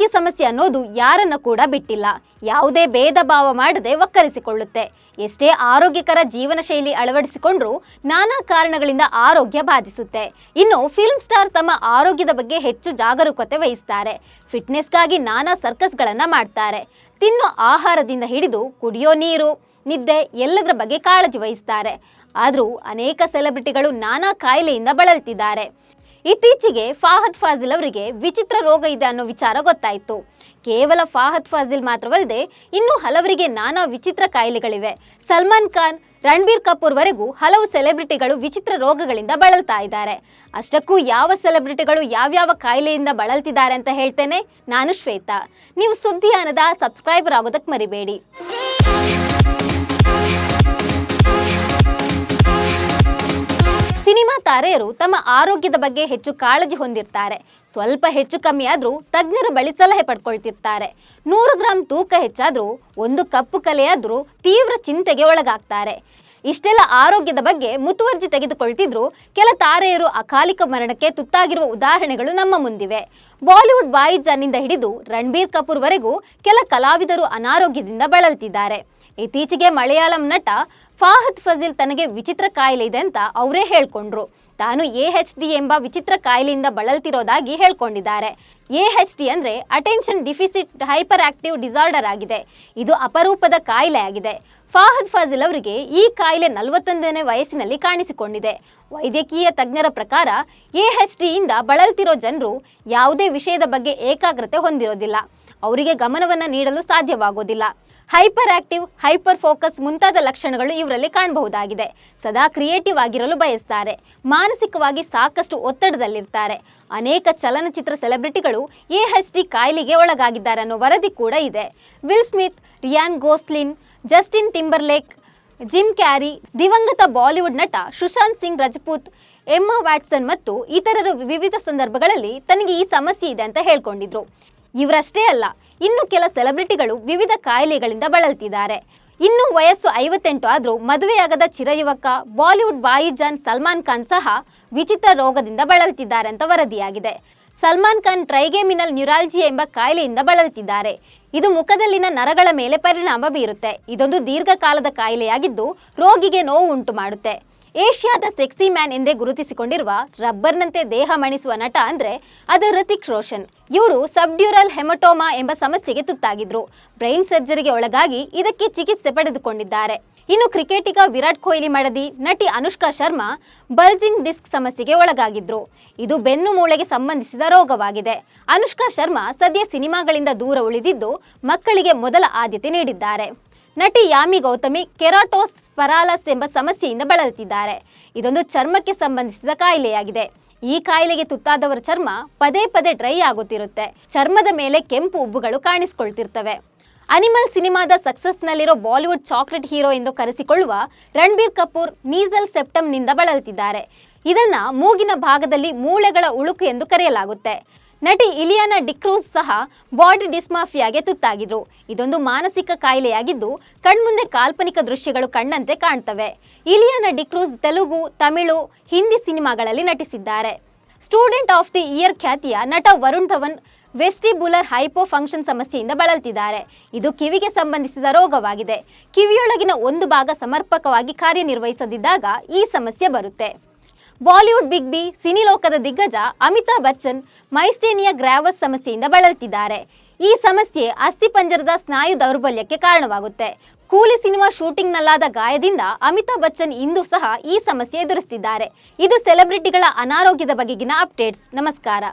ಆರೋಗ್ಯ ಸಮಸ್ಯೆ ಅನ್ನೋದು ಯಾರನ್ನ ಕೂಡ ಬಿಟ್ಟಿಲ್ಲ. ಯಾವುದೇ ಭೇದ ಭಾವ ಮಾಡದೆ ಒಕ್ಕರಿಸಿಕೊಳ್ಳುತ್ತೆ. ಎಷ್ಟೇ ಆರೋಗ್ಯಕರ ಜೀವನ ಶೈಲಿ ಅಳವಡಿಸಿಕೊಂಡ್ರೂ ನಾನಾ ಕಾರಣಗಳಿಂದ ಆರೋಗ್ಯ ಬಾಧಿಸುತ್ತೆ. ಇನ್ನು ಫಿಲ್ಮ್ ಸ್ಟಾರ್ ತಮ್ಮ ಆರೋಗ್ಯದ ಬಗ್ಗೆ ಹೆಚ್ಚು ಜಾಗರೂಕತೆ ವಹಿಸ್ತಾರೆ. ಫಿಟ್ನೆಸ್ಗಾಗಿ ನಾನಾ ಸರ್ಕಸ್ಗಳನ್ನ ಮಾಡ್ತಾರೆ. ತಿನ್ನೋ ಆಹಾರದಿಂದ ಹಿಡಿದು ಕುಡಿಯೋ ನೀರು, ನಿದ್ದೆ ಎಲ್ಲದರ ಬಗ್ಗೆ ಕಾಳಜಿ ವಹಿಸ್ತಾರೆ. ಆದರೂ ಅನೇಕ ಸೆಲೆಬ್ರಿಟಿಗಳು ನಾನಾ ಕಾಯಿಲೆಯಿಂದ ಬಳಲ್ತಿದ್ದಾರೆ. ಇತ್ತೀಚೆಗೆ ಫಹದ್ ಫಾಸಿಲ್ ಅವರಿಗೆ ವಿಚಿತ್ರ ರೋಗ ಇದೆ ಅನ್ನೋ ವಿಚಾರ ಗೊತ್ತಾಯಿತು. ಕೇವಲ ಫಹದ್ ಫಾಸಿಲ್ ಮಾತ್ರವಲ್ಲದೆ ಇನ್ನೂ ಹಲವರಿಗೆ ನಾನಾ ವಿಚಿತ್ರ ಕಾಯಿಲೆಗಳಿವೆ. ಸಲ್ಮಾನ್ ಖಾನ್, ರಣಬೀರ್ ಕಪೂರ್ ವರೆಗೂ ಹಲವು ಸೆಲೆಬ್ರಿಟಿಗಳು ವಿಚಿತ್ರ ರೋಗಗಳಿಂದ ಬಳಲ್ತಾ ಇದ್ದಾರೆ. ಅಷ್ಟಕ್ಕೂ ಯಾವ ಸೆಲೆಬ್ರಿಟಿಗಳು ಯಾವ್ಯಾವ ಕಾಯಿಲೆಯಿಂದ ಬಳಲ್ತಿದ್ದಾರೆ ಅಂತ ಹೇಳ್ತೇನೆ. ನಾನು ಶ್ವೇತಾ. ನೀವು ಸುದ್ದಿಯಾನದ ಸಬ್ಸ್ಕ್ರೈಬರ್ ಆಗೋದಕ್ಕೆ ಮರಿಬೇಡಿ. ಸಿನಿಮಾ ತಾರೆಯರು ತಮ್ಮ ಆರೋಗ್ಯದ ಬಗ್ಗೆ ಹೆಚ್ಚು ಕಾಳಜಿ ಹೊಂದಿರ್ತಾರೆ. ಸ್ವಲ್ಪ ಹೆಚ್ಚು ಕಮ್ಮಿ ಆದ್ರೂ ತಜ್ಞರ ಬಳಿ ಸಲಹೆ ಪಡ್ಕೊಳ್ತಿರ್ತಾರೆ. 100 ಗ್ರಾಂ ತೂಕ ಹೆಚ್ಚಾದ್ರೂ, 1 ಕಪ್ಪು ಕಲೆಯಾದ್ರೂ ತೀವ್ರ ಚಿಂತೆಗೆ ಒಳಗಾಗ್ತಾರೆ. ಇಷ್ಟೆಲ್ಲ ಆರೋಗ್ಯದ ಬಗ್ಗೆ ಮುತುವರ್ಜಿ ತೆಗೆದುಕೊಳ್ತಿದ್ರು ಕೆಲ ತಾರೆಯರು ಅಕಾಲಿಕ ಮರಣಕ್ಕೆ ತುತ್ತಾಗಿರುವ ಉದಾಹರಣೆಗಳು ನಮ್ಮ ಮುಂದಿವೆ. ಬಾಲಿವುಡ್ ಬಾಯಿಜಾನ್ನಿಂದ ಹಿಡಿದು ರಣಬೀರ್ ಕಪೂರ್ ವರೆಗೂ ಕೆಲ ಕಲಾವಿದರು ಅನಾರೋಗ್ಯದಿಂದ ಬಳಲ್ತಿದ್ದಾರೆ. ಇತ್ತೀಚೆಗೆ ಮಲಯಾಳಂ ನಟ ಫಹದ್ ಫಾಸಿಲ್ ತನಗೆ ವಿಚಿತ್ರ ಕಾಯಿಲೆ ಇದೆ ಅಂತ ಅವರೇ ಹೇಳ್ಕೊಂಡ್ರು. ತಾನು ADHD ಎಂಬ ವಿಚಿತ್ರ ಕಾಯಿಲೆಯಿಂದ ಬಳಲ್ತಿರೋದಾಗಿ ಹೇಳ್ಕೊಂಡಿದ್ದಾರೆ. ADHD ಅಂದ್ರೆ attention deficit hyperactive disorder ಆಗಿದೆ. ಇದು ಅಪರೂಪದ ಕಾಯಿಲೆ ಆಗಿದೆ. ಫಹದ್ ಫಾಸಿಲ್ ಅವರಿಗೆ ಈ ಕಾಯಿಲೆ 41ನೇ ವಯಸ್ಸಿನಲ್ಲಿ ಕಾಣಿಸಿಕೊಂಡಿದೆ. ವೈದ್ಯಕೀಯ ತಜ್ಞರ ಪ್ರಕಾರ ADHD ಇಂದ ಬಳಲ್ತಿರೋ ಜನರು ಯಾವುದೇ ವಿಷಯದ ಬಗ್ಗೆ ಏಕಾಗ್ರತೆ ಹೊಂದಿರೋದಿಲ್ಲ. ಅವರಿಗೆ ಗಮನವನ್ನು ನೀಡಲು ಸಾಧ್ಯವಾಗೋದಿಲ್ಲ. ಹೈಪರ್ ಆಕ್ಟಿವ್, ಹೈಪರ್ ಫೋಕಸ್ ಮುಂತಾದ ಲಕ್ಷಣಗಳು ಇವರಲ್ಲಿ ಕಾಣಬಹುದಾಗಿದೆ. ಸದಾ ಕ್ರಿಯೇಟಿವ್ ಆಗಿರಲು ಬಯಸ್ತಾರೆ. ಮಾನಸಿಕವಾಗಿ ಸಾಕಷ್ಟು ಒತ್ತಡದಲ್ಲಿರ್ತಾರೆ. ಅನೇಕ ಚಲನಚಿತ್ರ ಸೆಲೆಬ್ರಿಟಿಗಳು ADHD ಕಾಯಿಲೆಗೆ ಒಳಗಾಗಿದ್ದಾರೆ ಅನ್ನೋ ವರದಿ ಕೂಡ ಇದೆ. Will Smith, Ryan Gosling, Justin Timberlake, Jim Carrey, ದಿವಂಗತ ಬಾಲಿವುಡ್ ನಟ ಸುಶಾಂತ್ ಸಿಂಗ್ ರಜಪೂತ್, ಎಮ್ಮಾ ವ್ಯಾಟ್ಸನ್ ಮತ್ತು ಇತರರು ವಿವಿಧ ಸಂದರ್ಭಗಳಲ್ಲಿ ತನಗೆ ಈ ಸಮಸ್ಯೆ ಇದೆ ಅಂತ ಹೇಳ್ಕೊಂಡಿದ್ರು. ಇವರಷ್ಟೇ ಅಲ್ಲ, ಇನ್ನು ಕೆಲ ಸೆಲೆಬ್ರಿಟಿಗಳು ವಿವಿಧ ಕಾಯಿಲೆಗಳಿಂದ ಬಳಲ್ತಿದ್ದಾರೆ. ಇನ್ನು ವಯಸ್ಸು 58 ಆದ್ರೂ ಮದುವೆಯಾಗದ ಚಿರಯುವಕ ಬಾಲಿವುಡ್ ಬಾಯಿಜಾನ್ ಸಲ್ಮಾನ್ ಖಾನ್ ಸಹ ವಿಚಿತ್ರ ರೋಗದಿಂದ ಬಳಲ್ತಿದ್ದಾರೆ ಅಂತ ವರದಿಯಾಗಿದೆ. ಸಲ್ಮಾನ್ ಖಾನ್ ಟ್ರೈಗೆಮಿನಲ್ ನ್ಯೂರಾಲಜಿಯಾ ಎಂಬ ಕಾಯಿಲೆಯಿಂದ ಬಳಲ್ತಿದ್ದಾರೆ. ಇದು ಮುಖದಲ್ಲಿನ ನರಗಳ ಮೇಲೆ ಪರಿಣಾಮ ಬೀರುತ್ತೆ. ಇದೊಂದು ದೀರ್ಘಕಾಲದ ಕಾಯಿಲೆಯಾಗಿದ್ದು ರೋಗಿಗೆ ನೋವು ಉಂಟು ಮಾಡುತ್ತೆ. ಏಷ್ಯಾದ ಸೆಕ್ಸಿ ಮ್ಯಾನ್ ಎಂದೇ ಗುರುತಿಸಿಕೊಂಡಿರುವ ರಬ್ಬರ್ನಂತೆ ದೇಹ ಮಣಿಸುವ ನಟ ಅಂದ್ರೆ ಅದು ಹೃತಿಕ್ ರೋಷನ್. ಇವರು ಸಬ್ಡ್ಯೂರಲ್ ಹೆಮಟೋಮಾ ಎಂಬ ಸಮಸ್ಯೆಗೆ ತುತ್ತಾಗಿದ್ರು. ಬ್ರೈನ್ ಸರ್ಜರಿಗೆ ಒಳಗಾಗಿ ಇದಕ್ಕೆ ಚಿಕಿತ್ಸೆ ಪಡೆದುಕೊಂಡಿದ್ದಾರೆ. ಇನ್ನು ಕ್ರಿಕೆಟಿಗ ವಿರಾಟ್ ಕೊಹ್ಲಿ ಮಡದಿ ನಟಿ ಅನುಷ್ಕಾ ಶರ್ಮಾ ಬಲ್ಜಿಂಗ್ ಡಿಸ್ಕ್ ಸಮಸ್ಯೆಗೆ ಒಳಗಾಗಿದ್ರು. ಇದು ಬೆನ್ನು ಮೂಳೆಗೆ ಸಂಬಂಧಿಸಿದ ರೋಗವಾಗಿದೆ. ಅನುಷ್ಕಾ ಶರ್ಮಾ ಸದ್ಯ ಸಿನಿಮಾಗಳಿಂದ ದೂರ ಉಳಿದಿದ್ದು ಮಕ್ಕಳಿಗೆ ಮೊದಲ ಆದ್ಯತೆ ನೀಡಿದ್ದಾರೆ. ನಟಿ ಯಾಮಿ ಗೌತಮಿ ಕೆರಾಟೋಸ್ ಪರಾಲಸ್ ಎಂಬ ಸಮಸ್ಯೆಯಿಂದ ಬಳಲ್ತಿದ್ದಾರೆ. ಇದೊಂದು ಚರ್ಮಕ್ಕೆ ಸಂಬಂಧಿಸಿದ ಕಾಯಿಲೆಯಾಗಿದೆ. ಈ ಕಾಯಿಲೆಗೆ ತುತ್ತಾದವರ ಚರ್ಮ ಪದೇ ಪದೇ ಡ್ರೈ ಆಗುತ್ತಿರುತ್ತೆ. ಚರ್ಮದ ಮೇಲೆ ಕೆಂಪು ಉಬ್ಬುಗಳು ಕಾಣಿಸಿಕೊಳ್ತಿರ್ತವೆ. ಅನಿಮಲ್ ಸಿನಿಮಾದ ಸಕ್ಸಸ್ನಲ್ಲಿರೋ ಬಾಲಿವುಡ್ ಚಾಕ್ಲೇಟ್ ಹೀರೋ ಎಂದು ಕರೆಸಿಕೊಳ್ಳುವ ರಣಬೀರ್ ಕಪೂರ್ ನೀಸಲ್ ಸೆಪ್ಟಮ್ನಿಂದ ಬಳಲ್ತಿದ್ದಾರೆ. ಇದನ್ನ ಮೂಗಿನ ಭಾಗದಲ್ಲಿ ಮೂಳೆಗಳ ಉಳುಕು ಎಂದು ಕರೆಯಲಾಗುತ್ತೆ. ನಟಿ ಇಲಿಯಾನಾ ಡಿಕ್ರೂಸ್ ಸಹ ಬಾಡಿ ಡಿಸ್ಮಾಫಿಯಾಗೆ ತುತ್ತಾಗಿದ್ರು. ಇದೊಂದು ಮಾನಸಿಕ ಕಾಯಿಲೆಯಾಗಿದ್ದು ಕಣ್ಮುಂದೆ ಕಾಲ್ಪನಿಕ ದೃಶ್ಯಗಳು ಕಂಡಂತೆ ಕಾಣ್ತವೆ. ಇಲಿಯಾನಾ ಡಿಕ್ರೂಸ್ ತೆಲುಗು, ತಮಿಳು, ಹಿಂದಿ ಸಿನಿಮಾಗಳಲ್ಲಿ ನಟಿಸಿದ್ದಾರೆ. ಸ್ಟೂಡೆಂಟ್ ಆಫ್ ದಿ ಇಯರ್ ಖ್ಯಾತಿಯ ನಟ Varun Dhawan vestibular hypo function ಸಮಸ್ಯೆಯಿಂದ ಬಳಲ್ತಿದ್ದಾರೆ. ಇದು ಕಿವಿಗೆ ಸಂಬಂಧಿಸಿದ ರೋಗವಾಗಿದೆ. ಕಿವಿಯೊಳಗಿನ ಒಂದು ಭಾಗ ಸಮರ್ಪಕವಾಗಿ ಕಾರ್ಯನಿರ್ವಹಿಸದಿದ್ದಾಗ ಈ ಸಮಸ್ಯೆ ಬರುತ್ತೆ. ಬಾಲಿವುಡ್ ಬಿಗ್ ಬಿ, ಸಿನಿ ಲೋಕದ ದಿಗ್ಗಜ ಅಮಿತಾಬ್ ಬಚ್ಚನ್ ಮೈಸ್ಟೇನಿಯಾ ಗ್ರಾವಸ್ ಸಮಸ್ಯೆಯಿಂದ ಬಳಲ್ತಿದ್ದಾರೆ. ಈ ಸಮಸ್ಯೆ ಅಸ್ಥಿಪಂಜರದ ಸ್ನಾಯು ದೌರ್ಬಲ್ಯಕ್ಕೆ ಕಾರಣವಾಗುತ್ತೆ. ಕೂಲಿ ಸಿನಿಮಾ ಶೂಟಿಂಗ್ನಲ್ಲಾದ ಗಾಯದಿಂದ ಅಮಿತಾಬ್ ಬಚ್ಚನ್ ಇಂದು ಸಹ ಈ ಸಮಸ್ಯೆ ಎದುರಿಸುತ್ತಿದ್ದಾರೆ. ಇದು ಸೆಲೆಬ್ರಿಟಿಗಳ ಅನಾರೋಗ್ಯದ ಬಗೆಗಿನ ಅಪ್ಡೇಟ್ಸ್. ನಮಸ್ಕಾರ.